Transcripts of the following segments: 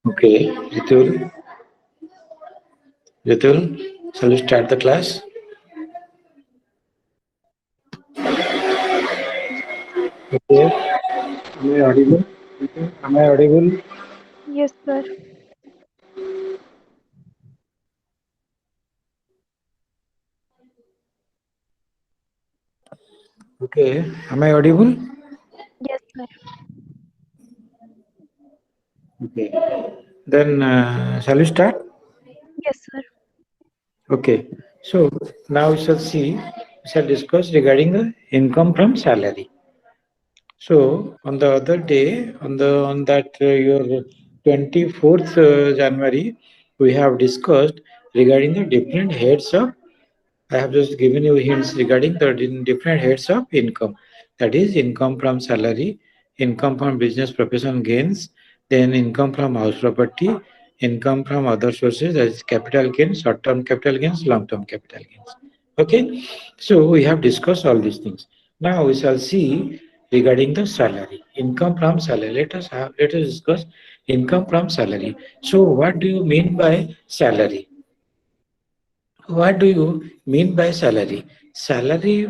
Okay, Ritul, shall we start the class? Okay, am I audible? Ritul, am I audible? Yes, sir. Okay, am I audible? Yes, sir. Okay, then shall we start? Yes, sir. Okay, so now we shall discuss regarding the income from salary. So on the other day, on that your 24th January, we have discussed regarding the different heads of. I have just given you hints regarding the different heads of income. That is income from salary, income from business profession gains, then income from house property, income from other sources, that is capital gains, short-term capital gains, long-term capital gains. Okay, so we have discussed all these things. Now we shall see regarding the salary, income from salary. Let us discuss income from salary. So what do you mean by salary? What do you mean by salary? Salary,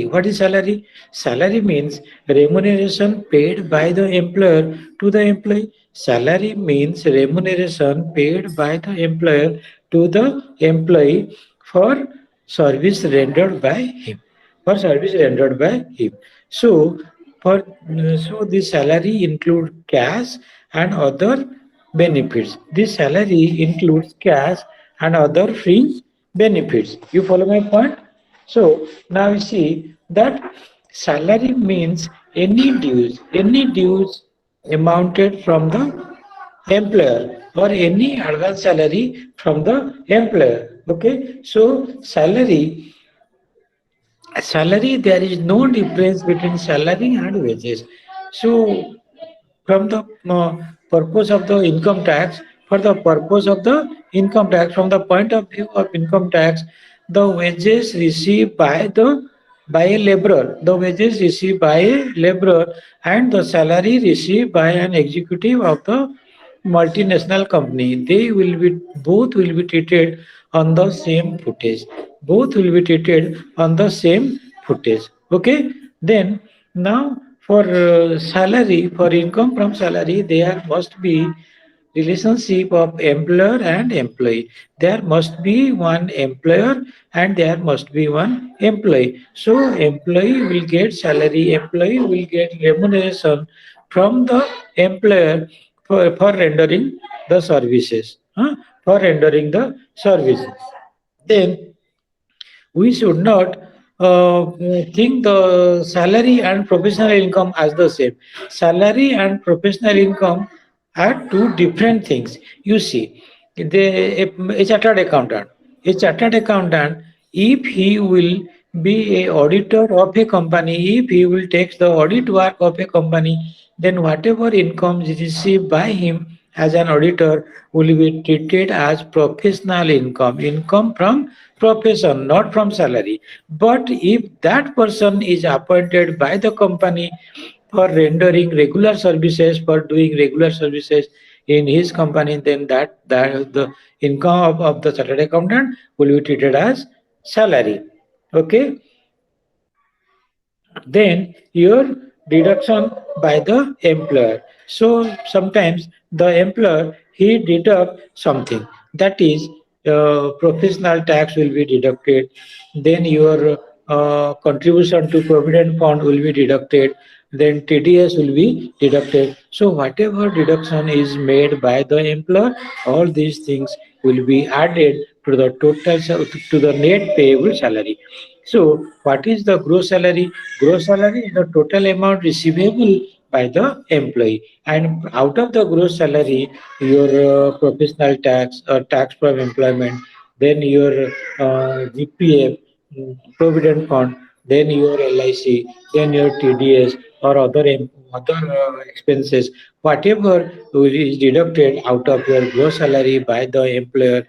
what is salary? Salary means remuneration paid by the employer to the employee. Salary means remuneration paid by the employer to the employee for service rendered by him. For service rendered by him. So, so the salary include cash and other benefits. This salary includes cash and other fringe benefits. You follow my point? So now you see that salary means any dues amounted from the employer or any advance salary from the employer. Okay, so salary there is no difference between salary and wages. So from the purpose of the income tax, for the purpose of the income tax, from the point of view of income tax, the wages received by a laborer, the wages received by a laborer and the salary received by an executive of the multinational company, they will be both will be treated on the same footage. Both will be treated on the same footage. Okay. Then now for salary, for income from salary, there must be relationship of employer and employee. There must be one employer and there must be one employee. So employee will get salary, employee will get remuneration from the employer for rendering the services. For rendering the services. Then we should not think the salary and professional income as the same. Salary and professional income are two different things. You see, a chartered accountant, if he will be a auditor of a company, if he will take the audit work of a company, then whatever income is received by him as an auditor will be treated as professional income, income from profession, not from salary. But if that person is appointed by the company for rendering regular services, for doing regular services in his company, then that the income of the chartered accountant will be treated as salary. Okay, then your deduction by the employer. So sometimes the employer he deduct something, that is professional tax will be deducted, then your contribution to provident fund will be deducted, then TDS will be deducted. So whatever deduction is made by the employer, all these things will be added to the total to the net payable salary. So, what is the gross salary? Gross salary is the total amount receivable by the employee, and out of the gross salary, your professional tax or tax from employment, then your GPF, provident fund, then your LIC, then your TDS or other expenses, whatever is deducted out of your gross salary by the employer,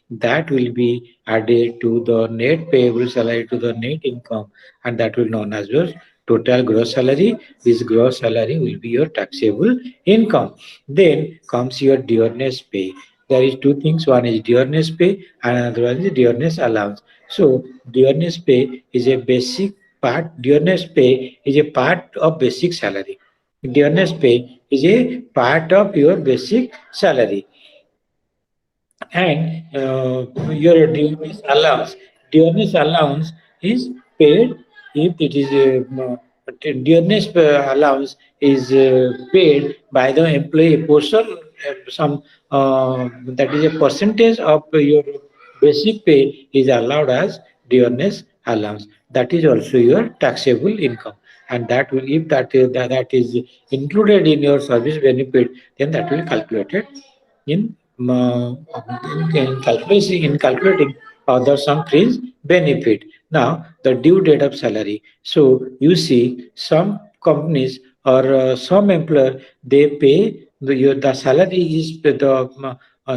that will be added to the net payable salary to the net income, and that will known as your total gross salary. This gross salary will be your taxable income. Then comes your dearness pay. There is two things, one is dearness pay and another one is dearness allowance. So dearness pay is a basic part, dearness pay is a part of basic salary. Dearness pay is a part of your basic salary, and your dearness allowance is paid if it is dearness allowance is paid by the employee. A portion, some that is a percentage of your basic pay is allowed as dearness allowance. That is also your taxable income, and that will, if that is included in your service benefit, then that will calculated in calculating other some fringe benefit. Now the due date of salary. So you see some companies or some employer, they pay the salary is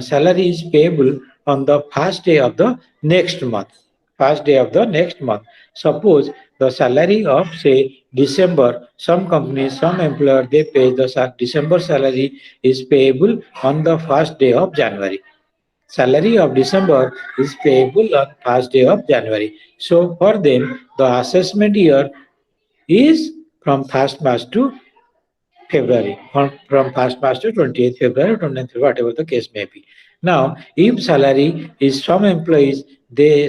salary is payable on the first day of the next month. First day of the next month. Suppose the salary of say December, some companies, some employer, they pay the December salary is payable on the first day of January. Salary of December is payable on first day of January. So for them, the assessment year is from 1st March to February, from 1st March to 20th February, 29th February, whatever the case may be. Now, if salary is some employees,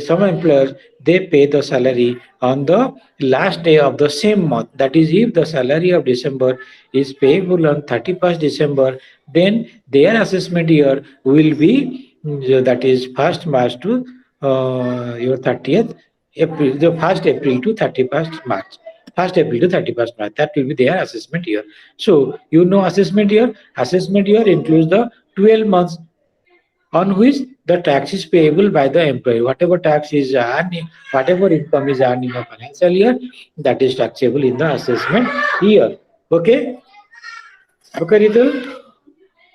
some employers, they pay the salary on the last day of the same month. That is, if the salary of December is payable on 31st December, then their assessment year will be that is 1st March to your 30th April, the 1st April to 31st March. 1st April to 31st March. That will be their assessment year. So, you know assessment year? Assessment year includes the 12 months on which the tax is payable by the employee. Whatever tax is earned, whatever income is earned in a financial year, that is taxable in the assessment year. Okay? Okay, Ritu?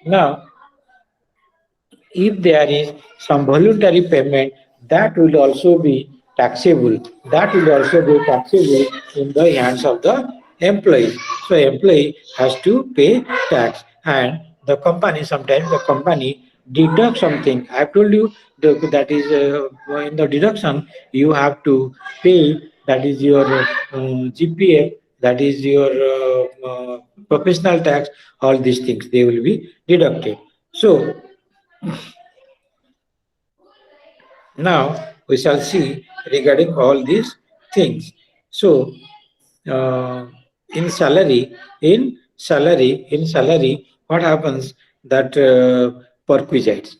Now, if there is some voluntary payment, that will also be taxable. That will also be taxable in the hands of the employee. So employee has to pay tax, and the company, sometimes the company deduct something. I told you that is in the deduction you have to pay, that is your GPF, that is your professional tax, all these things they will be deducted. So now we shall see regarding all these things. So uh, in salary, what happens that perquisites.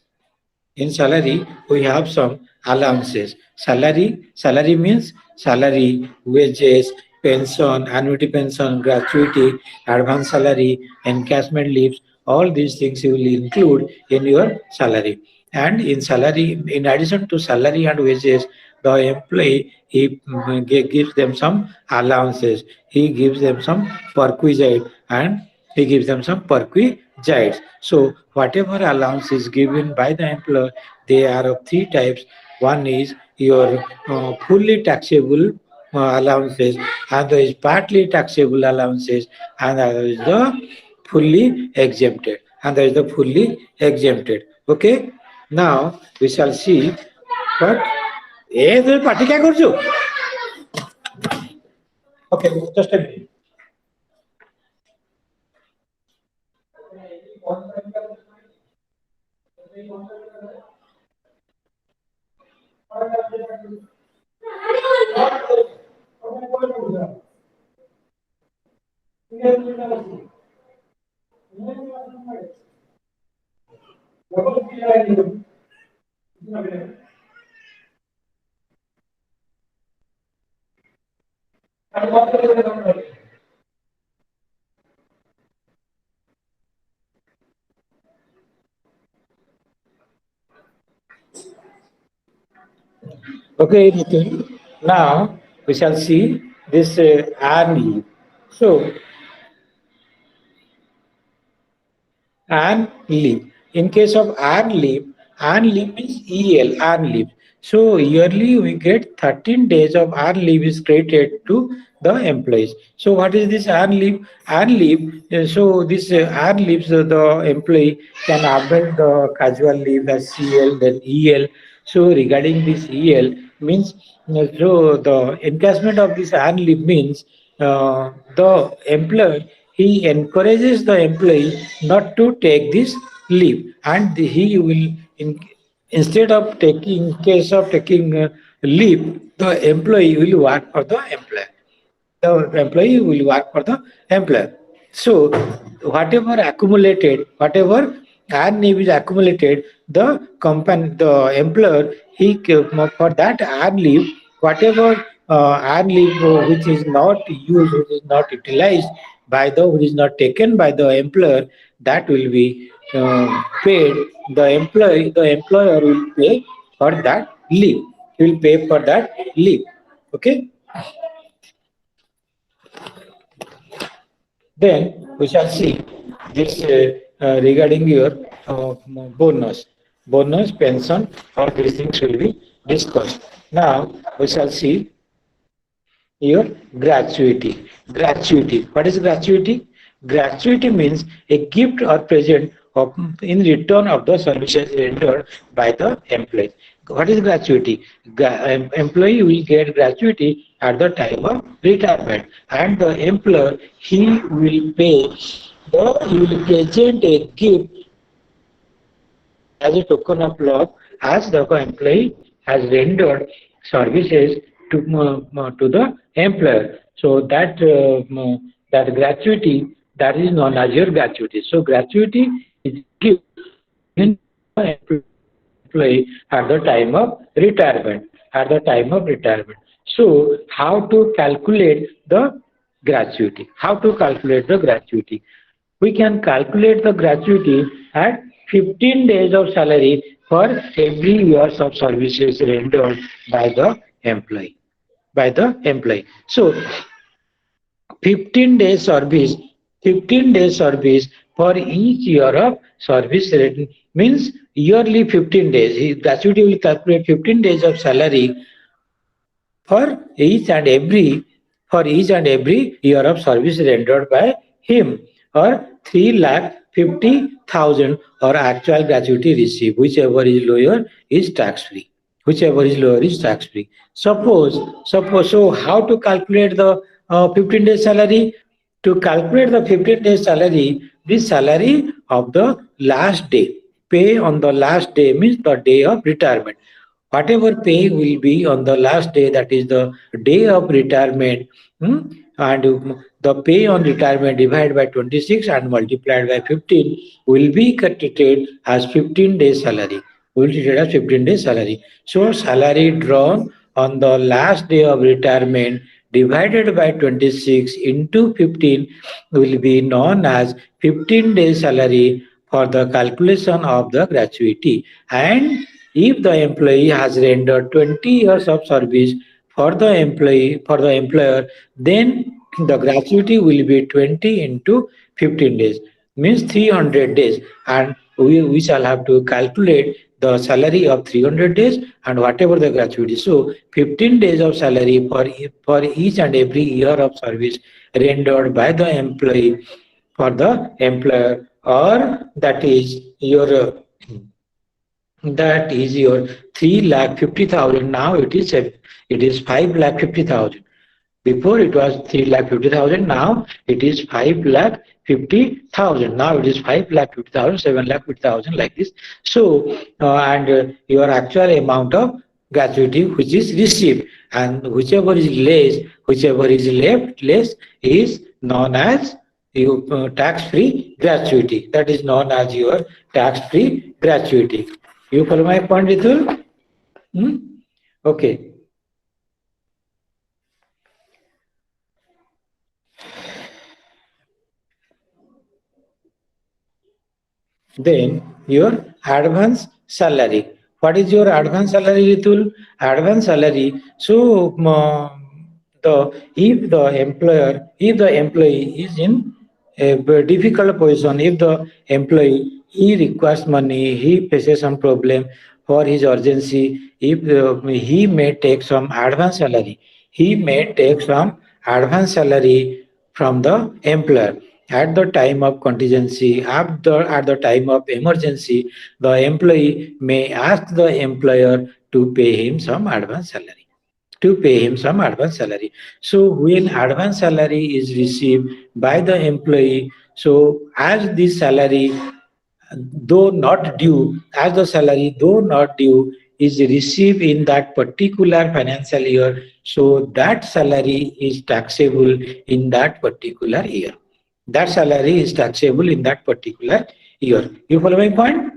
In salary, we have some allowances. Salary means salary, wages, pension, annuity pension, gratuity, advance salary, encashment leaves. All these things you will include in your salary. And in salary, in addition to salary and wages, the employee he gives them some allowances. He gives them some perquisite, and he gives them some perquisites. So whatever allowance is given by the employer, they are of three types. One is your fully taxable allowances, and there is partly taxable allowances, and there is the fully exempted, and there is the fully exempted. Okay, now we shall see what A party क्या कर Okay, just a minute. Okay, Nitin. Now we shall see this and leave. So and leave. In case of and leave means EL, and leave. So yearly we get 13 days of and leave is credited to the employees. So what is this and leave? And leave. So this and leaves the employee can avail the casual leave as CL then EL. So regarding this EL means so the encashment of this and leave means the employer he encourages the employee not to take this leave, and he will instead of taking in case of taking leave, the employee will work for the employer. The employee will work for the employer. So whatever accumulated, whatever earn leave is accumulated, the company, the employer, for that earn leave, whatever earn leave which is not used, which is not utilized by the, which is not taken by the employer, that will be paid. The employer will pay for that leave. He will pay for that leave. Okay. Then we shall see this regarding your bonus, pension, all these things will be discussed. Now we shall see your gratuity. Gratuity. What is gratuity? Gratuity means a gift or present of, in return of the services rendered by the employee. What is gratuity? Employee will get gratuity at the time of retirement, and the employer he will present a gift as a token of love as the employee has rendered services to the employer. So that gratuity, that is known as your gratuity. So gratuity is given to the employee at the time of retirement. At the time of retirement. So how to calculate the gratuity? How to calculate the gratuity? We can calculate the gratuity at 15 days of salary for every years of services rendered by the employee. So 15 days service, 15 days service for each year of service means yearly 15 days. Gratuity will calculate 15 days of salary for each and every year of service rendered by him, or 3,50,000 or actual gratuity received, whichever is lower is tax free. Whichever is lower is tax free. Suppose, so how to calculate the 15 days salary? To calculate the 15 days salary, the salary of the last day, pay on the last day means the day of retirement. Whatever pay will be on the last day, that is the day of retirement, and the pay on retirement divided by 26 and multiplied by 15 will be treated as 15 days salary. Will be treated as 15 days salary. So salary drawn on the last day of retirement divided by 26 into 15 will be known as 15 days salary for the calculation of the gratuity. And if the employee has rendered 20 years of service for the employer, then the gratuity will be 20 into 15 days, means 300 days, and we shall have to calculate the salary of 300 days and whatever the gratuity. So 15 days of salary for each and every year of service rendered by the employee for the employer, or that is your 3,50,000. Now it is 5,50,000. Before it was 3,50,000. Now it is 5,50,000. Now it is 5,50,000, 7,50,000, like this. So and your actual amount of gratuity which is received, and whichever is less, whichever is left less, is known as your tax-free gratuity. That is known as your tax-free gratuity. You follow my point, Ritul? Hmm? Okay. Then your advance salary. What is your advance salary, Ritul? Advance salary. So if the employee is in a difficult position, if the employee he requires money, he faces some problem for his urgency, if he may take some advance salary, he may take some advance salary from the employer at the time of contingency. At the time of emergency, the employee may ask the employer to pay him some advance salary. So when advance salary is received by the employee, so as this salary though not due, as the salary though not due is received in that particular financial year, so that salary is taxable in that particular year. That salary is taxable in that particular year. You follow my point?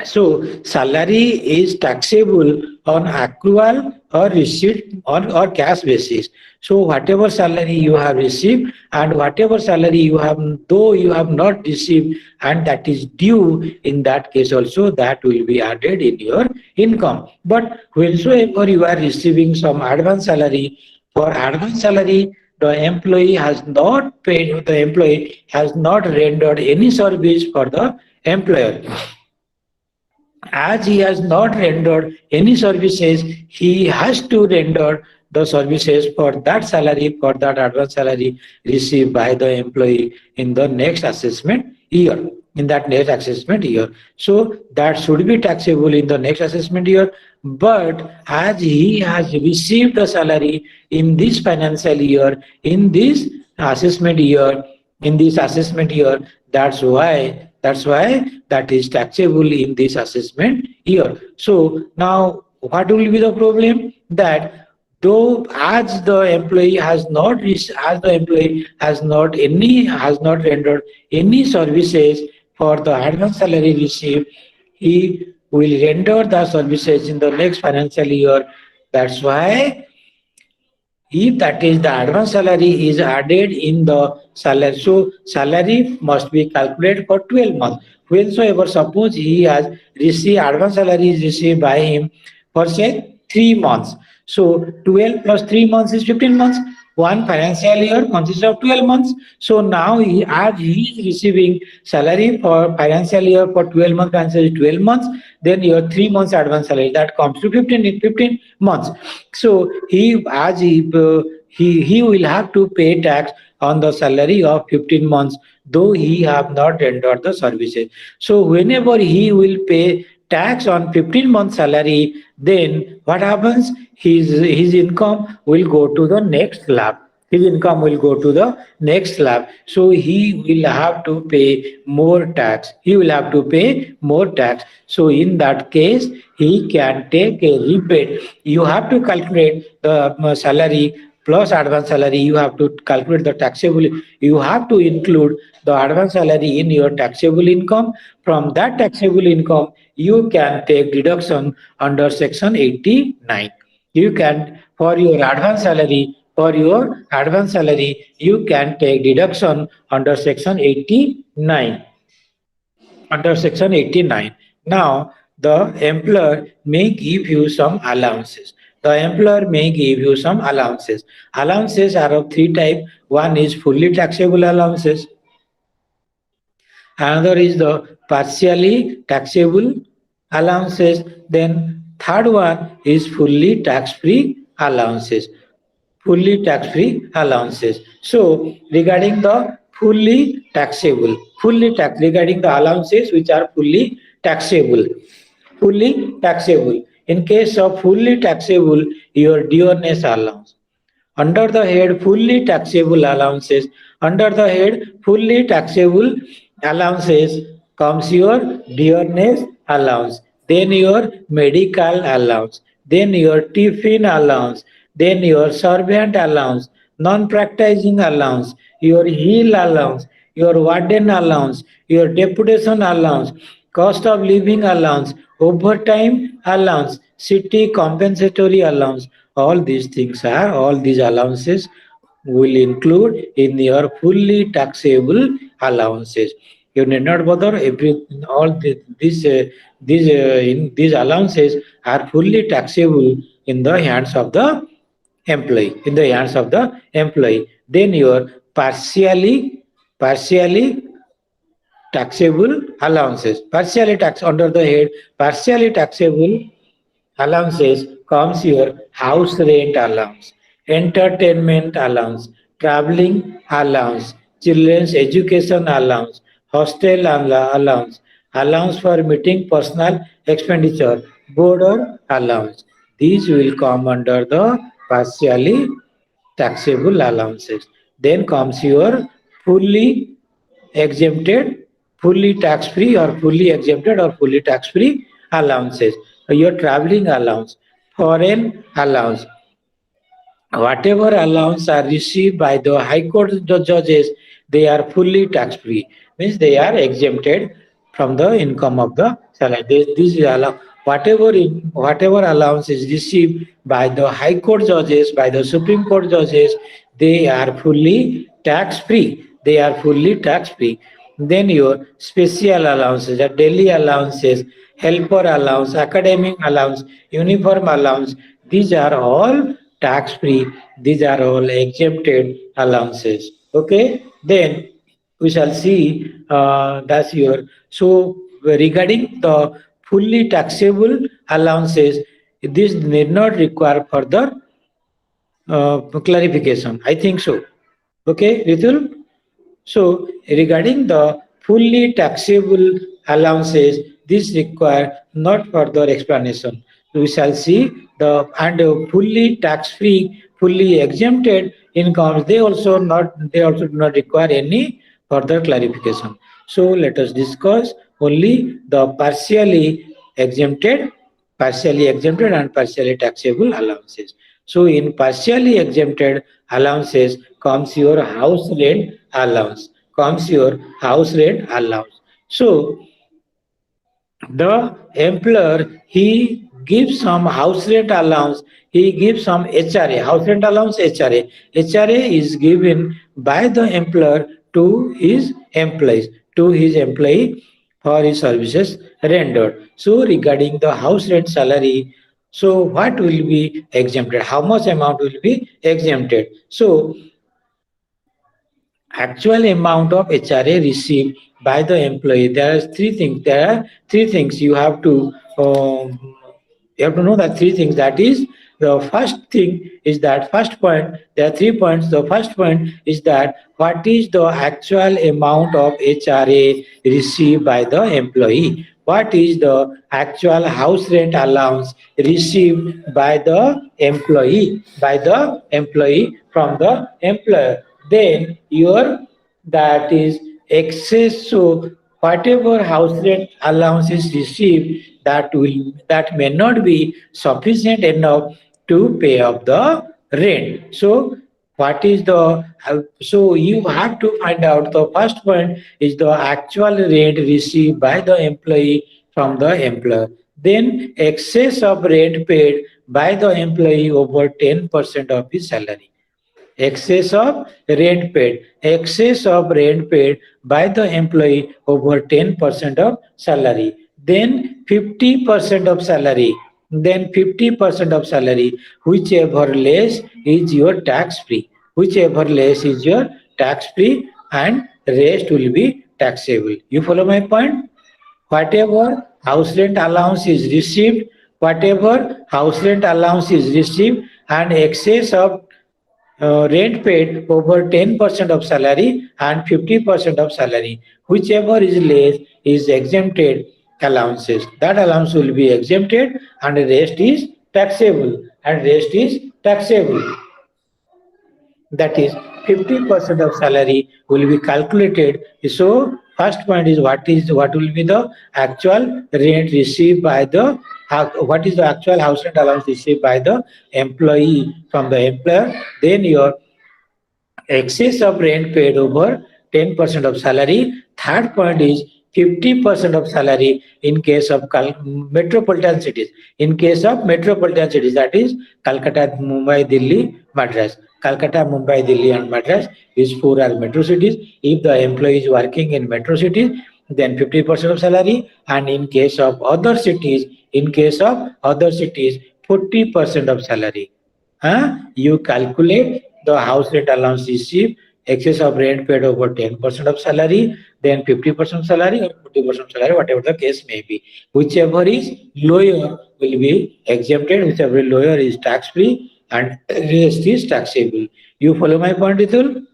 So salary is taxable on accrual or receipt or cash basis. So whatever salary you have received and whatever salary you have, though you have not received and that is due, in that case also that will be added in your income. But whensoever you are receiving some advance salary, for advance salary the employee has not rendered any service for the employer. As he has not rendered any services, he has to render the services for that salary, for that advance salary received by the employee in the next assessment year. In that next assessment year. So that should be taxable in the next assessment year. But as he has received the salary in this financial year, in this assessment year, that's why that is taxable in this assessment year. So now what will be the problem? That though as the employee has not rendered any services for the advance salary received, he will render the services in the next financial year. That's why if that is the advance salary is added in the salary, so salary must be calculated for 12 months. Whensoever suppose he has received advance salary is received by him for say 3 months. So 12 plus 3 months is 15 months. One financial year consists of 12 months. So now as he is receiving salary for financial year for 12 months, financial 12 months, then your 3 months advance salary that comes to 15 months. So he will have to pay tax on the salary of 15 months, though he have not rendered the services. So whenever he will pay tax on 15 month salary, then what happens? His income will go to the next slab. His income will go to the next slab. So he will have to pay more tax. So in that case, he can take a rebate. You have to calculate the salary plus advance salary. You have to calculate the taxable. You have to include the advance salary in your taxable income. From that taxable income, you can take deduction under section 89. You can, for your advance salary, you can take deduction under section 89. Under section 89. Now, the employer may give you some allowances. Allowances are of three types. One is fully taxable allowances. Another is the partially taxable allowances. Then third one is fully tax-free allowances. Fully tax-free allowances. So regarding the fully tax regarding the allowances which are fully taxable. In case of fully taxable, your dearness allowance. Under the head fully taxable allowances, under the head fully taxable allowances comes your dearness allowance, then your medical allowance, then your tiffin allowance, then your servant allowance, non-practicing allowance, your hill allowance, your warden allowance, your deputation allowance, cost of living allowance, overtime allowance, city compensatory allowance. All these allowances will include in your fully taxable allowances. You need not bother all these allowances are fully taxable in the hands of the employee. Then your partially taxable allowances. Partially tax under the head partially taxable allowances comes your house rent allowance, entertainment allowance, traveling allowance, children's education allowance, hostel allowance, allowance for meeting personal expenditure, border allowance. These will come under the partially taxable allowances. Then comes your fully exempted, fully tax free or fully exempted or fully tax free allowances. Your traveling allowance, foreign allowance, whatever allowance are received by the high court judges, they are fully tax free, means they are exempted from the income of the salary. This is whatever allowance is received by the high court judges, by the supreme court judges, they are fully tax free, they are fully tax free. Then your special allowances, the daily allowances, helper allowance, academic allowance, uniform allowance, these are all tax free, these are all exempted allowances. Okay, then we shall see that's your. So regarding the fully taxable allowances, this need not require further clarification. I think so. Okay, Ritul? So regarding the fully taxable allowances, this require not further explanation. We shall see the and fully tax-free, fully exempted incomes. They also do not require any further clarification. So let us discuss only the partially exempted and partially taxable allowances. So in partially exempted allowances comes your house rent allowance, So the employer, he gives some house rent allowance, he gives some HRA, house rent allowance, HRA is given by the employer to his employee for his services rendered. So regarding the house rent salary, so what will be exempted, how much amount will be exempted? So actual amount of HRA received by the employee. There are three things. There are three things you have to know that three things. That is, the first thing is that first point. There are 3 points. The first point is that what is the actual amount of HRA received by the employee? What is the actual house rent allowance received by the employee from the employer? Then your that is excess. So whatever house rent allowance is received, that may not be sufficient enough to pay off the rent. So what is the so you have to find out, the first point is the actual rent received by the employee from the employer, then excess of rent paid by the employee over 10% of his salary. Excess of rent paid by the employee over 10% of salary, then 50% of salary, whichever less is your tax free, and rest will be taxable. You follow my point? Whatever house rent allowance is received, whatever house rent allowance is received and excess of rent paid over 10% of salary and 50% of salary, whichever is less is exempted allowances. That allowance will be exempted and the rest is taxable, that is 50% of salary will be calculated. So first point is what will be the actual rent received by the what is the actual house rent allowance received by the employee from the employer. Then your excess of rent paid over 10% of salary. Third point is 50% of salary in case of metropolitan cities. In case of metropolitan cities, that is Calcutta, Mumbai, Delhi, Madras. Calcutta, Mumbai, Delhi, and Madras is four as metro cities. If the employee is working in metro cities, then 50% of salary, and in case of other cities, 40% of salary. You calculate the house rent allowance received, excess of rent paid over 10% of salary, then 50% salary or 40% salary, whatever the case may be. Whichever is lower will be exempted, whichever is lower is tax free, and rest is taxable. You follow my point, Ritul?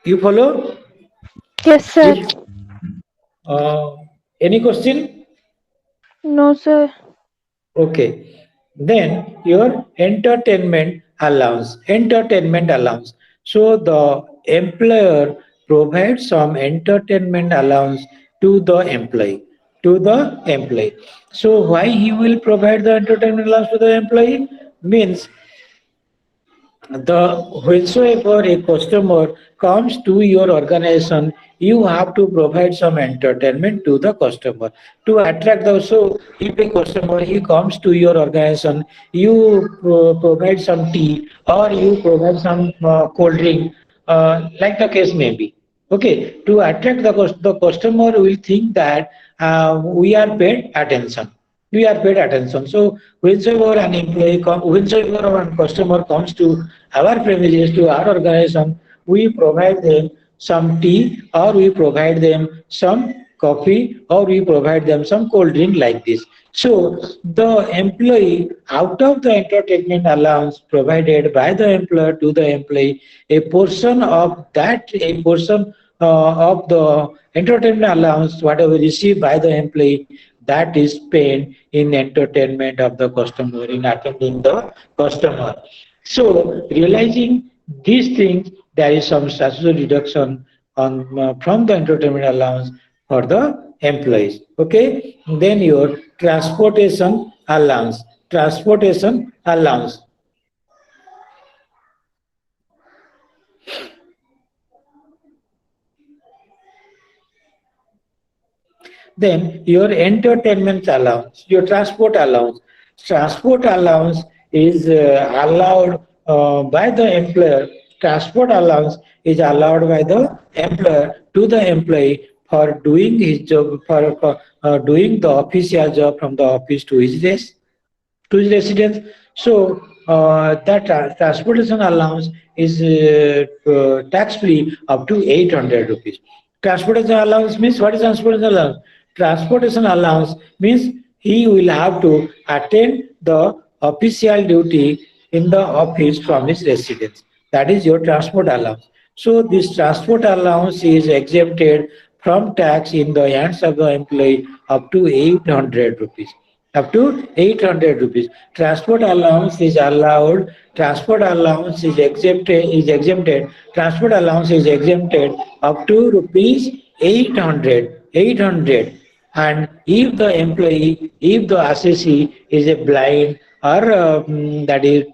You follow? Yes, sir. If uh, any question? No, sir. Okay. Then your entertainment allowance. Entertainment allowance. So the employer provides some entertainment allowance to the employee. To the employee. So why he will provide the entertainment allowance to the employee? Means the whensoever a customer comes to your organization, you have to provide some entertainment to the customer to attract the. So if a customer he comes to your organization, you provide some tea or you provide some cold drink, like the case may be. Okay, to attract the customer will think that we are paid attention. We are paid attention. So whenever a customer comes to our premises, to our organization, we provide them some tea or we provide them some coffee or we provide them some cold drink like this. So the employee, out of the entertainment allowance provided by the employer to the employee, a portion of the entertainment allowance, whatever received by the employee, that is spent in entertainment of the customer, in attending the customer. So realizing these things, there is some statutory reduction on from the entertainment allowance for the employees. Okay. Then your transportation allowance. Transportation allowance. Then your entertainment allowance, your transport allowance. Transport allowance is allowed by the employer. Transport allowance is allowed by the employer to the employee for doing his job, for doing the official job from the office to his residence. So that transportation allowance is tax free up to 800 rupees. Transportation allowance means, what is transportation allowance? Transportation allowance means he will have to attend the official duty in the office from his residence. That is your transport allowance. So this transport allowance is exempted from tax in the hands of the employee up to 800 rupees. Up to 800 rupees. Transport allowance is allowed. Transport allowance is exempted. Transport allowance is exempted up to rupees 800. And if the assessee is a blind or that is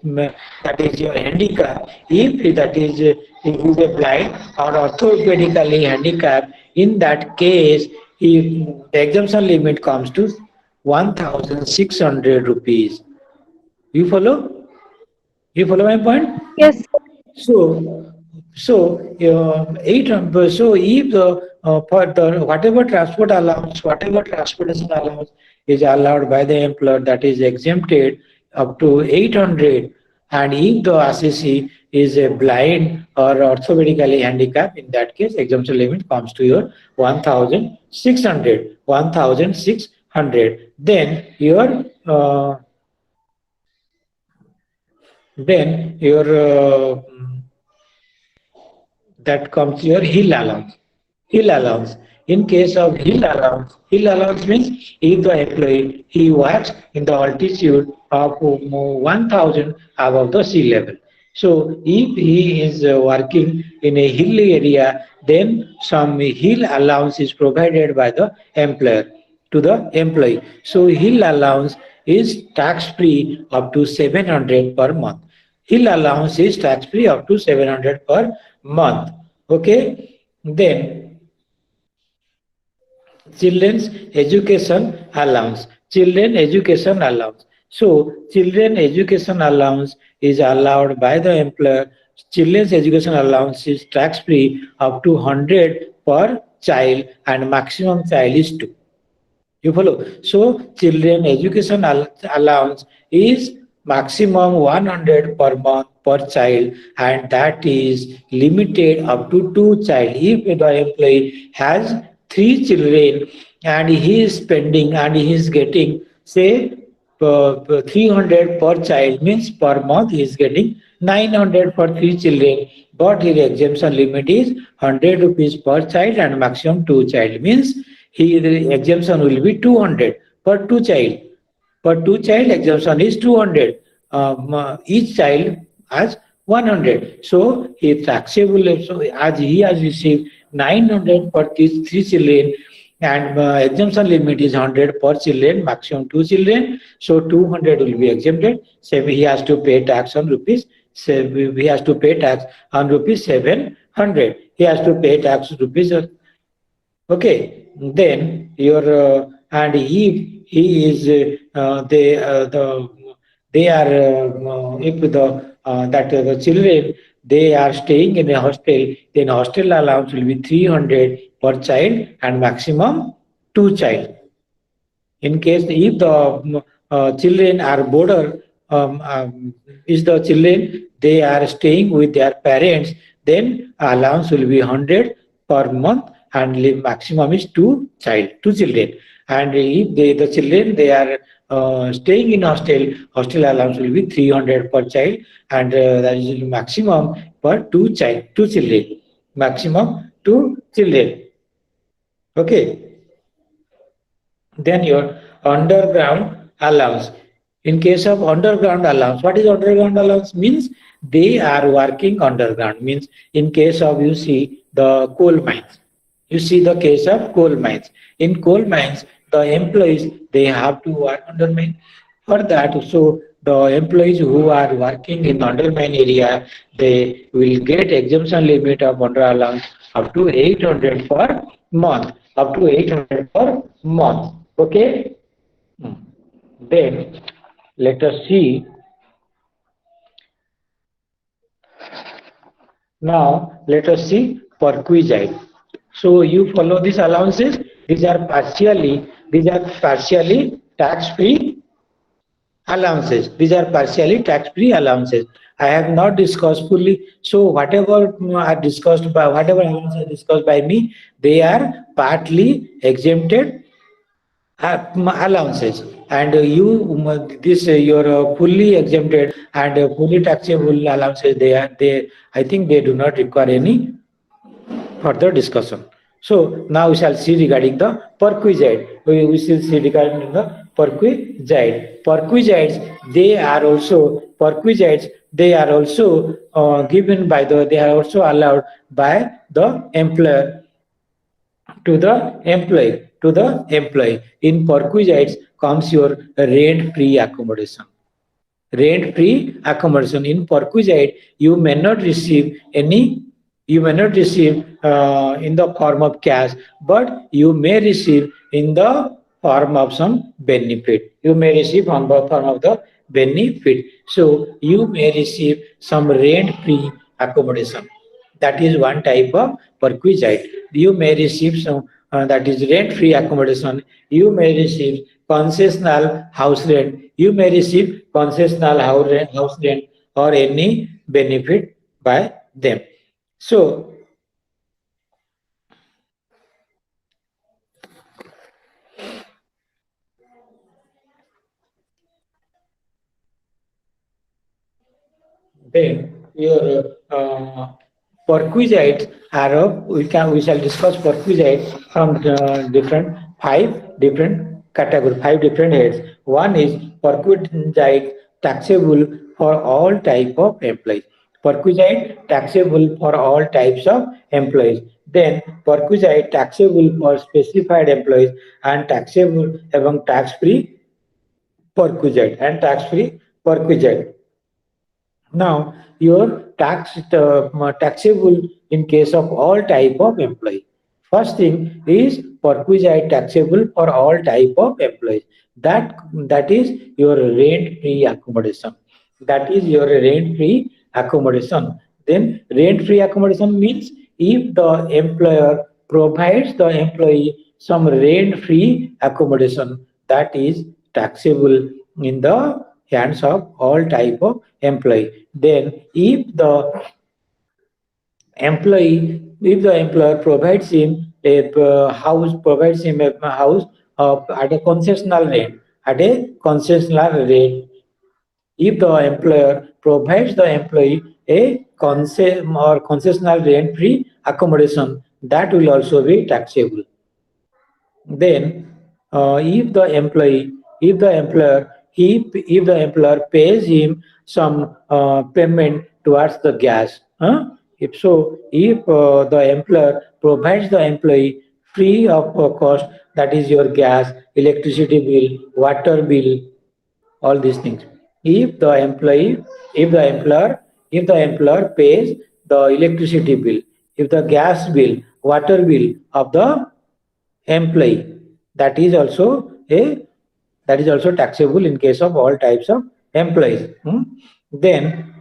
your handicap, if that is if he is a blind or orthopedically handicapped, in that case, if the exemption limit comes to 1,600 rupees. You follow? You follow my point? Yes, sir. So, so if the for the whatever transportation allowance is allowed by the employer, that is exempted up to 800, and if the assessee is a blind or orthopedically handicapped, in that case, exemption limit comes to your 1,600. 1,600. Then your that comes your hill allowance. Hill allowance. In case of hill allowance means if the employee he works in the altitude of 1,000 above the sea level. So if he is working in a hilly area, then some hill allowance is provided by the employer to the employee. So hill allowance is tax free up to 700 per month. Hill allowance is tax free up to 700 per month. Okay. Then children's education allowance. Children education allowance. So children education allowance is allowed by the employer. Children's education allowance is tax free up to 100 per child, and maximum child is 2. You follow? So children education allowance is maximum 100 per month per child, and that is limited up to 2 child. If the employee has 3 children and he is spending and he is getting say 300 per child, means per month he is getting 900 for 3 children, but his exemption limit is 100 rupees per child and maximum 2 child, means the exemption will be 200 per 2 child. Per 2 child exemption is 200. Each child has 100. So he is taxable. So as he has received 900 for these 3 children, and exemption limit is 100 per children, maximum 2 children. So 200 will be exempted. So he has to pay tax on rupees. So he has to pay tax on rupees 700. He has to pay tax rupees. Okay, then your and he is they are if the children they are staying in a hostel, then hostel allowance will be 300 per child and maximum 2 child. In case if the children are border, is the children they are staying with their parents, then allowance will be 100 per month, and maximum is 2 children. And if the children they are staying in hostel allowance will be 300 per child, and that is maximum per 2 children, maximum 2 children. Okay. Then your underground allowance. In case of underground allowance, what is underground allowance? Means they are working underground. Means in case of you see the coal mines, you see the case of coal mines. In coal mines, the employees they have to work under mine. For that, so the employees who are working in undermine area, they will get exemption limit of under allowance up to 800 per month. Up to 800 per month. Okay. Then let us see. Now let us see perquisite. So you follow these allowances. These are partially tax-free allowances. These are partially tax-free allowances. I have not discussed fully. So whatever are discussed by whatever allowances are discussed by me, they are partly exempted allowances, and your fully exempted and fully taxable allowances, they I think they do not require any further discussion. So now we shall see regarding the perquisite. We shall see regarding the perquisite. Perquisites they are also given by they are also allowed by the employer to the employee. In perquisites comes your rent free accommodation. Rent free accommodation. In perquisite you may not receive in the form of cash, but you may receive in the form of some benefit. You may receive on the form of the benefit. So you may receive some rent free accommodation. That is one type of perquisite. You may receive some that is rent free accommodation. You may receive concessional house rent. You may receive concessional house rent or any benefit by them. So then your perquisites are we shall discuss perquisites from different five different categories, five different heads. One is perquisite taxable for all type of employees. Perquisite taxable for all types of employees. Then perquisite taxable for specified employees and taxable among tax free perquisite and tax free perquisite. Now, your taxable in case of all type of employee. First thing is perquisite taxable for all type of employees. That is your rent-free accommodation. That is your rent-free accommodation. Then rent-free accommodation means if the employer provides the employee some rent-free accommodation, that is taxable in the hands of all type of employee. Then if the employer provides him a house at a concessional rate, if the employer provides the employee a concessional rent free accommodation, that will also be taxable. Then, if the employer, if the employer pays him some payment towards the gas, if the employer provides the employee free of cost, that is your gas, electricity bill, water bill, all these things. If the employee, if the employer, if the employer pays the electricity bill, if the gas bill, water bill of the employee, that is also a that is also taxable in case of all types of employees. Then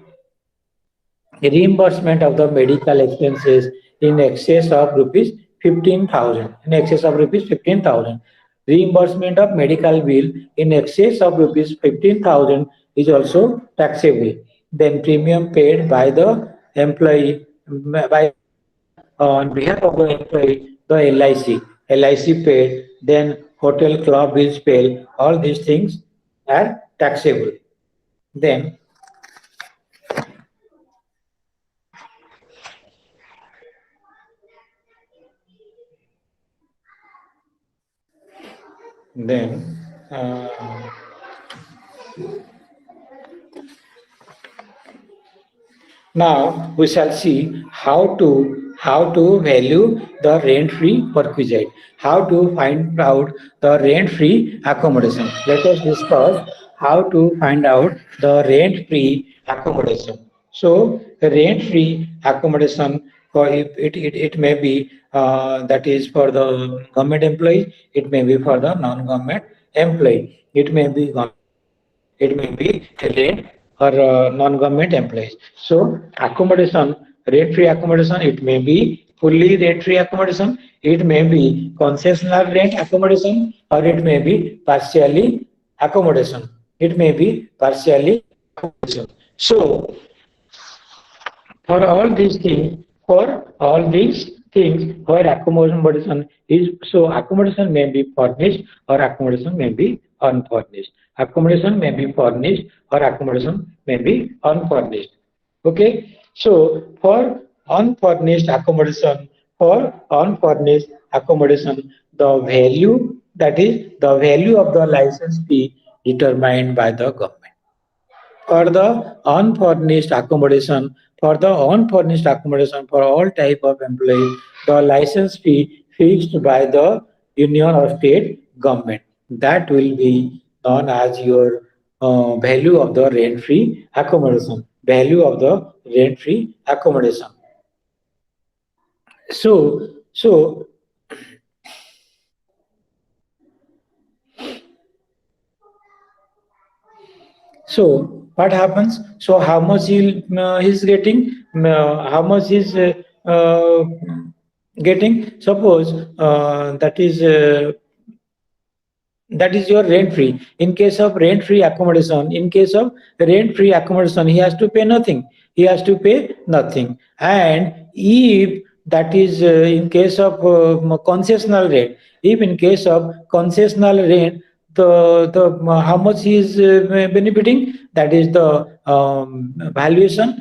reimbursement of the medical expenses in excess of rupees 15,000, in excess of rupees 15,000. Reimbursement of medical bill in excess of rupees 15,000 is also taxable. Then premium paid by the employee by the employer on behalf of the employee, the LIC paid, then hotel club bills paid, all these things are taxable. Then then uh, Now we shall see how to value the rent-free perquisite, how to find out the rent-free accommodation. Let us discuss how to find out the rent-free accommodation. So the rent-free accommodation for it may be that is for the government employee, it may be for the non-government employee, it may be government employee, it may be rent or non-government employees. So accommodation, rent-free accommodation, it may be fully rent-free accommodation, it may be concessional rent accommodation, or it may be partially accommodation. It may be partially accommodation. So for all these things, where accommodation is, so accommodation may be furnished or accommodation may be unfurnished. Accommodation may be furnished or accommodation may be unfurnished. Okay. So for unfurnished accommodation, the value, that is the value of the license fee determined by the government. For the unfurnished accommodation, for all type of employees, the license fee fixed by the union or state government. That will be known as your value of the rent-free accommodation. Value of the rent-free accommodation. So, so So what happens? So how much he's getting? How much he's getting? Suppose that is your rent free. In case of rent free accommodation, he has to pay nothing. he has to pay nothing. And if that is in case of concessional rent, if in case of concessional rent, the how much he is benefiting, that is the valuation,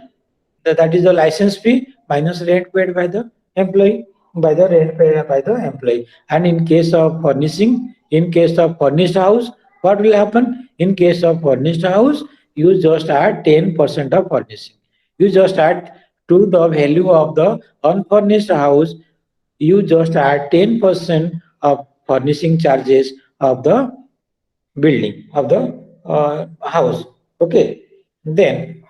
that is the license fee minus rent paid by the employee, by the rent paid by the employee. And in case of furnishing, in case of furnished house, what will happen? In case of furnished house, you just add 10% of furnishing. You just add to the value of the unfurnished house, you just add 10% of furnishing charges of the building, of the house. Okay. Then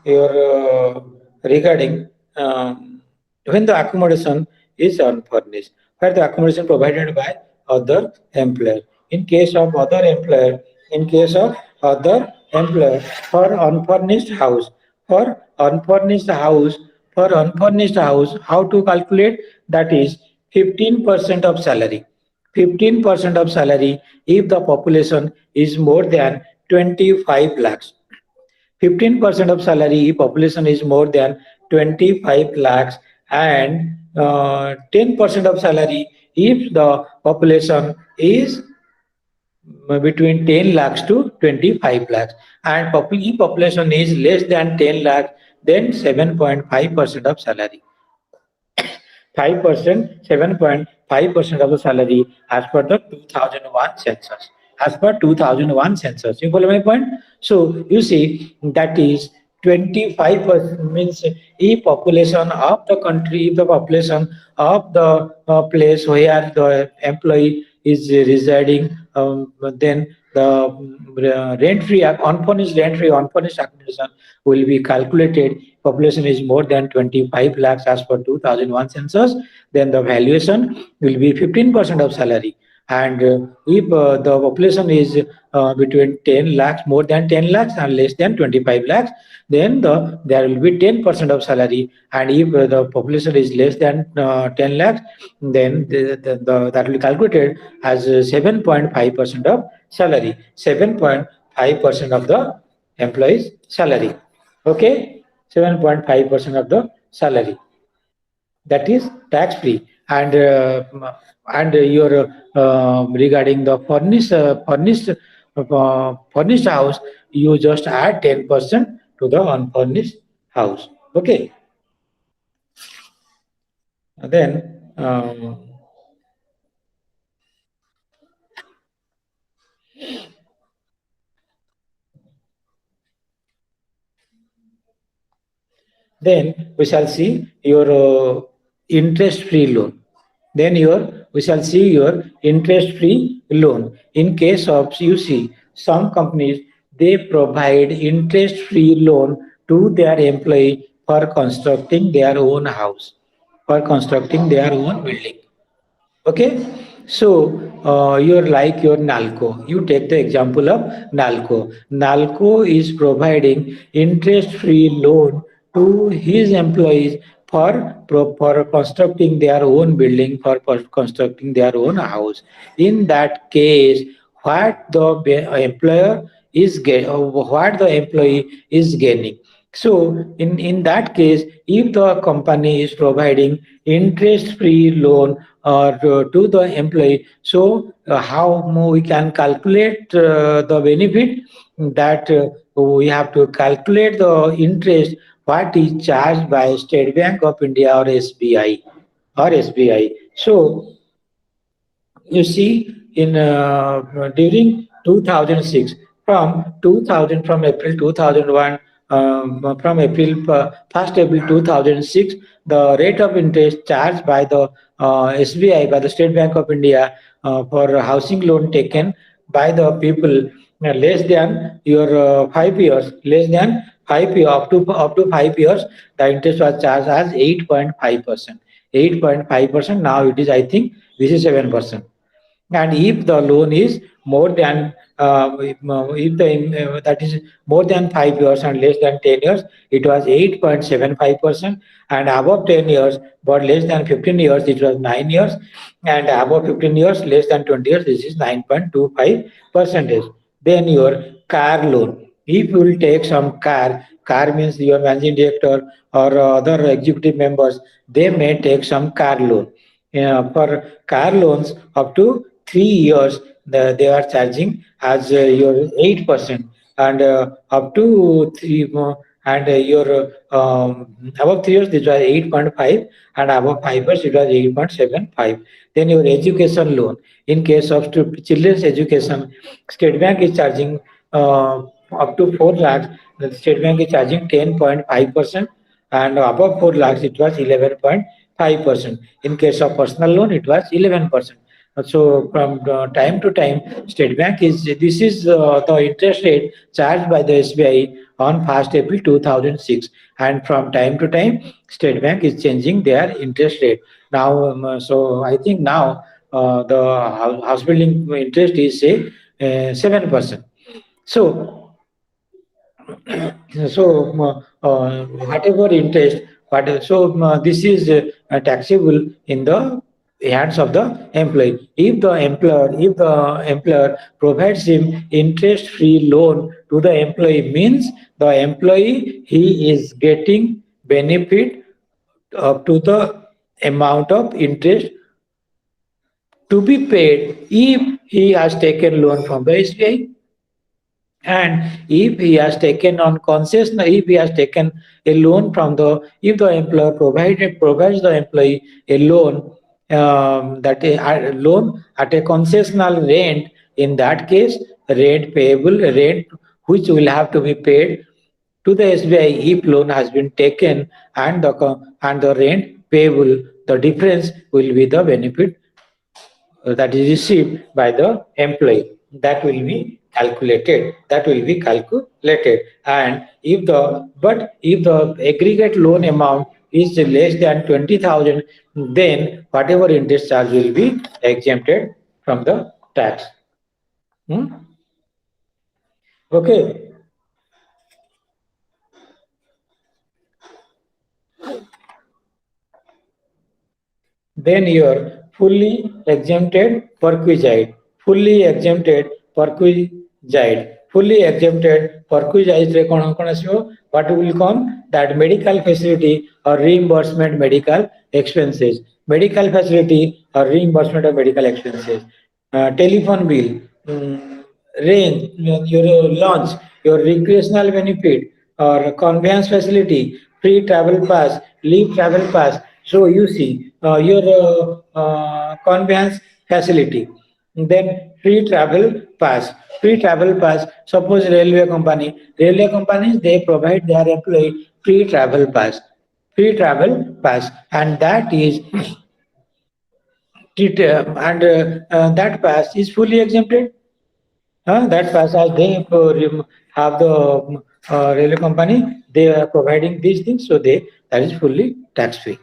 your regarding when the accommodation is unfurnished, where the accommodation provided by other employer. In case of other employer, in case of other employer for unfurnished house, for unfurnished house, for unfurnished house, how to calculate? That is 15% of salary. 15% of salary if the population is more than 25 lakhs. 15% of salary population is more than 25 lakhs, and 10% of salary if the population is between 10 lakhs to 25 lakhs, and if population is less than 10 lakhs, then 7.5% of salary. 5%, 7.5% of the salary as per the 2001 census. As per 2001 census. You follow my point? So you see that is 25% means if population of the country, if the population of the place where the employee is residing, then the rent-free, unfurnished rent-free, unfurnished accommodation will be calculated. Population is more than 25 lakhs as per 2001 census, then the valuation will be 15% of salary. And if the population is between 10 lakhs, more than 10 lakhs and less than 25 lakhs, then there will be 10% of salary. And if the population is less than 10 lakhs, then that will be calculated as 7.5% of salary. 7.5% of the employee's salary. Okay, 7.5% of the salary, that is tax free. And your regarding the furnished house, you just add 10% to the unfurnished house. Okay. Then then we shall see your interest-free loan. Then we shall see your interest-free loan. In case of, you see, some companies, they provide interest-free loan to their employee for constructing their own house, for constructing their own building. Okay, so you're like your Nalco. You take the example of Nalco. Nalco is providing interest-free loan to his employees for constructing their own building, for constructing their own house. In that case, what the employer is what the employee is gaining. So in that case, if the company is providing interest-free loan to the employee, so how we can calculate the benefit, that we have to calculate the interest what is charged by State Bank of India or SBI So you see, in during 2006, from April 2001, from April 1st April 2006, the rate of interest charged by the SBI, by the State Bank of India, for housing loan taken by the people less than your 5 years, less than 5 years, up to 5 years, the interest was charged as 8.5%. 8.5%. Now it is, I think, this is 7%. And if the loan is more than if that is more than 5 years and less than 10 years, it was 8.75%, and above 10 years but less than 15 years, it was 9 years, and above 15 years, less than 20 years, this is 9.25 percentage. Then your car loan. If you will take some car means your managing director or other executive members, they may take some car loan. For car loans up to 3 years, they are charging as your 8%, and up to three more, and your above 3 years it was 8.5, and above 5 years it was 8.75. Then your education loan. In case of children's education, State Bank is charging up to 4 lakhs. The State Bank is charging 10.5%, and above 4 lakhs it was 11.5%. In case of personal loan, it was 11%. So from time to time, State Bank is this is the interest rate charged by the SBI on 1st April 2006, and from time to time, State Bank is changing their interest rate. Now, so I think now the house building interest is say 7%. So whatever interest, this is taxable in the hands of the employee. If the employer provides him interest-free loan to the employee, means the employee he is getting benefit up to the amount of interest to be paid if he has taken loan from the SBI. And if he has taken on concession, if he has taken a loan from the, if the employer provides the employee a loan, that a loan at a concessional rent, in that case, rent which will have to be paid to the SBI if loan has been taken, and the rent payable, the difference will be the benefit that is received by the employee. That will be calculated. And if the aggregate loan amount is less than 20,000, then whatever interest charge will be exempted from the tax. Okay. Then your fully exempted perquisite. Fully exempted perquisite. Fully exempted perquisite रे कौन आसियो? What will come? That medical facility or reimbursement medical expenses. Medical facility or reimbursement of medical expenses. Telephone bill, range, your launch, your recreational benefit or conveyance facility, free travel pass, leave travel pass. So you see your conveyance facility, then free travel pass. Free travel pass. Suppose railway companies they provide their employee free travel pass. Free travel pass, and that is that pass is fully exempted. That pass as they have the railway company, they are providing these things, so that is fully tax free.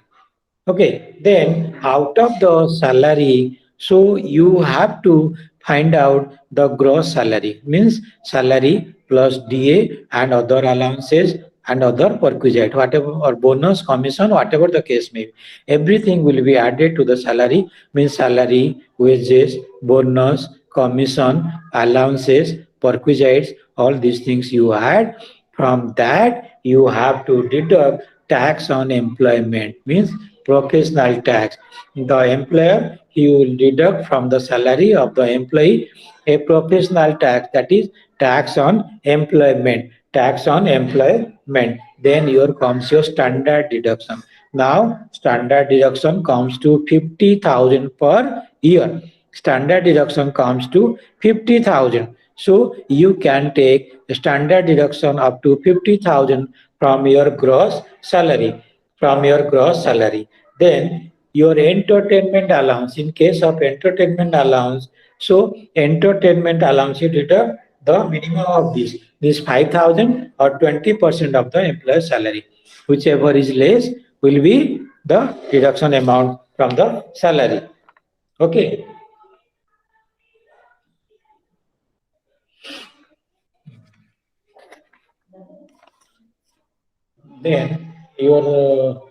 Okay, then out of the salary, so you have to find out the gross salary, means salary plus DA and other allowances and other perquisite, whatever, or bonus, commission, whatever the case may be. Everything will be added to the salary, means salary, wages, bonus, commission, allowances, perquisites, all these things you add. From that, you have to deduct tax on employment, means professional tax. The employer, he will deduct from the salary of the employee a professional tax, that is tax on employment. Tax on employment. Then here comes your standard deduction. Now, standard deduction comes to 50,000 per year. Standard deduction comes to 50,000. So you can take standard deduction up to 50,000 from your gross salary. Then your entertainment allowance. In case of entertainment allowance, so entertainment allowance you deduct the minimum of this 5,000 or 20% of the employer's salary. Whichever is less will be the deduction amount from the salary. Okay. Then your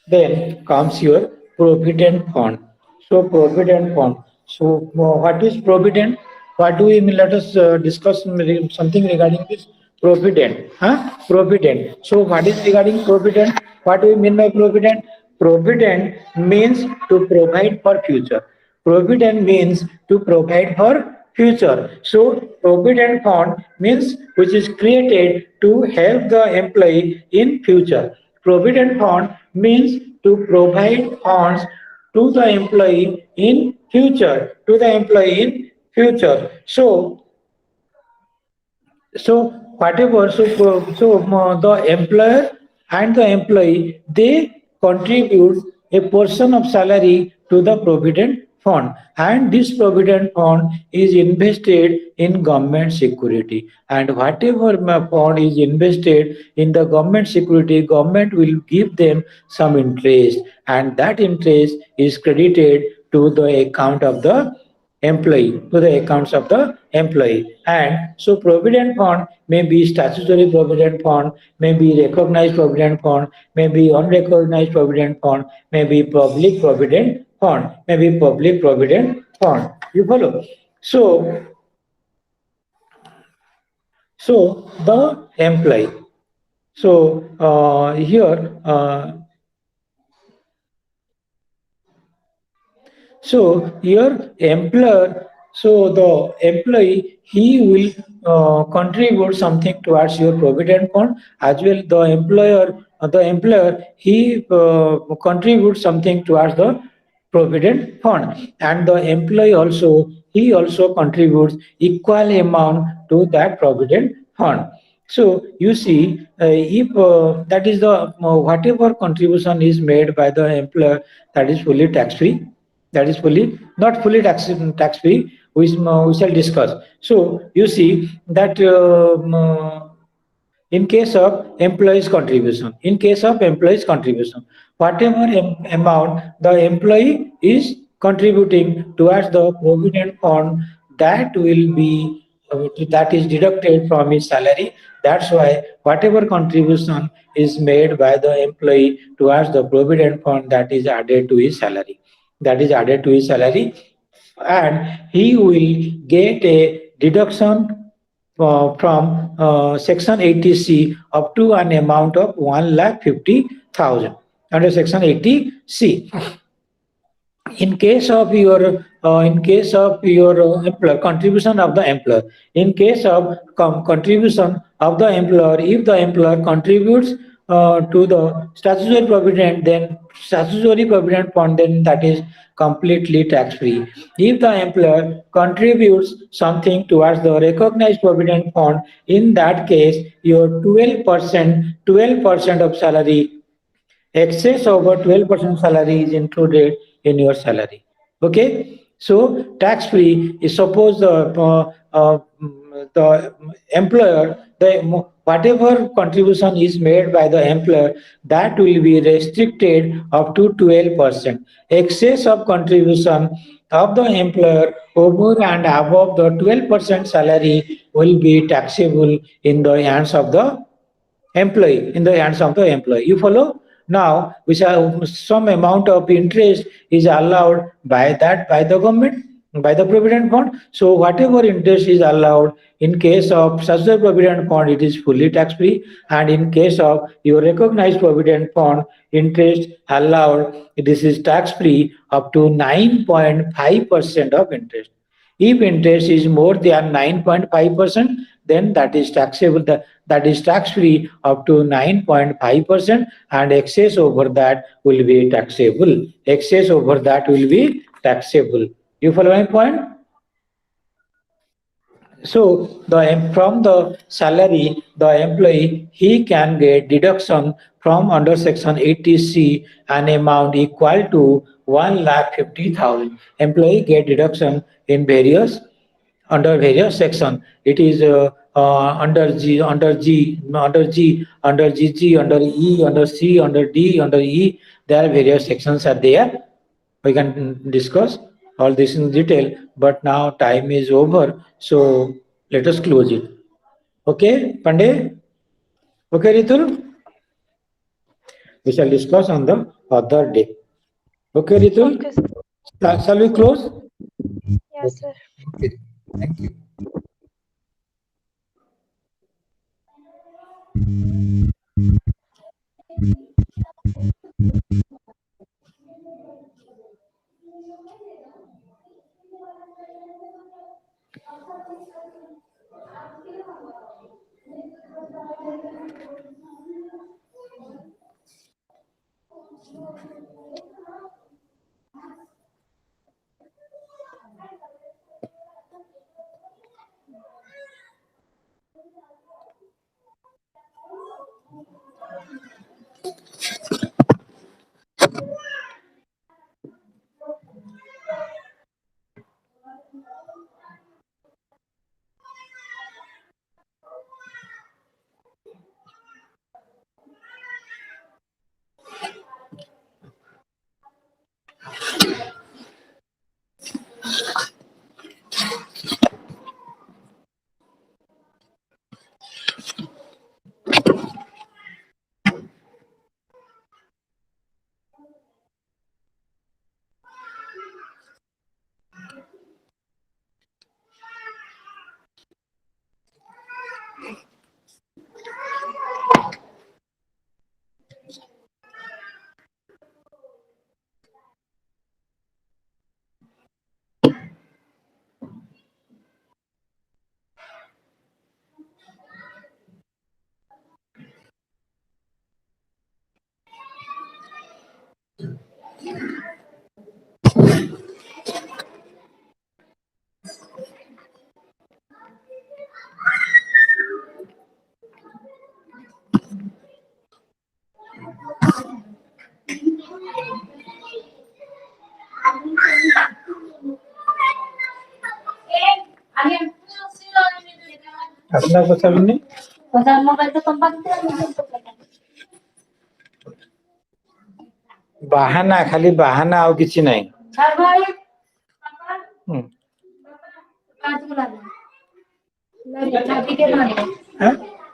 then comes your provident fund. So provident fund. So what is provident? What do we mean? Let us discuss something regarding this provident. Huh? Provident. So what is regarding provident? What do we mean by provident? Provident means to provide for future. Provident means to provide for future. So provident fund means which is created to help the employee in future. Provident fund means to provide funds to the employee in future, to the employee in future. So whatever, the employer and the employee, they contribute a portion of salary to the provident fund, and this provident fund is invested in government security, and whatever fund is invested in the government security, government will give them some interest, and that interest is credited to the account of the employee, to the accounts of the employee. And so provident fund may be statutory provident fund, may be recognized provident fund, may be unrecognized provident fund, may be public provident fund, may be public provident fund. You follow? So so the employee, so here so your employer, so the employee, he will contribute something towards your provident fund as well. The employer, he contributes something towards the provident fund, and the employee also, he also contributes equal amount to that provident fund. So you see, if that is the whatever contribution is made by the employer, that is fully tax free, that is fully not fully tax free, we shall discuss. So you see that in case of employees contribution, in case of employees contribution, whatever amount the employee is contributing towards the provident fund, that will be that is deducted from his salary. That's why whatever contribution is made by the employee towards the provident fund, that is added to his salary, that is added to his salary, and he will get a deduction from section 80C up to an amount of 1,50,000 under section 80C. In case of your employer, contribution of the employer, in case of contribution of the employer, if the employer contributes to the statutory provident, then statutory provident fund, then that is completely tax free. If the employer contributes something towards the recognized provident fund, in that case your 12% of salary, excess over 12% salary is included in your salary. Okay, so tax free is, suppose the employer, whatever contribution is made by the employer, that will be restricted up to 12%. Excess of contribution of the employer over and above the 12% salary will be taxable in the hands of the employee, in the hands of the employee. You follow? Now which some amount of interest is allowed by the government, by the provident fund. So whatever interest is allowed in case of such a provident fund, it is fully tax free, and in case of your recognized provident fund, interest allowed, this is tax free up to 9.5% of interest. If interest is more than 9.5%, then that is taxable, that is tax free up to 9.5%, and excess over that will be taxable. Excess over that will be taxable. You follow my point? So from the salary, the employee, he can get deduction from under section 80C an amount equal to 1,50,000. Employee get deduction in various, under various section. It is under G, under G, under G, under GG, under E, under C, under D, under E. There are various sections are there. We can discuss. all this in detail, but now time is over, so let us close it. Okay, Pandey? Okay, Ritul? We shall discuss on the other day. Okay, Okay, Ritul? sir. Shall we close? Yes, sir. Okay. Thank you. আপনার কথা শুনি ବାହାନା ଖାଲି ବାହାନା ଆଉ କିଛି ନାହିଁ। ହୁଁ।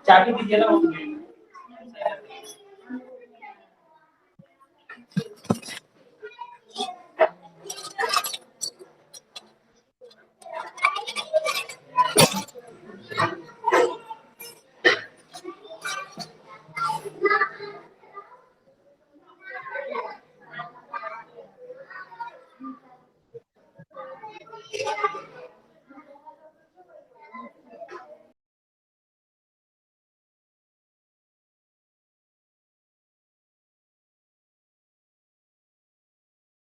ଚାବି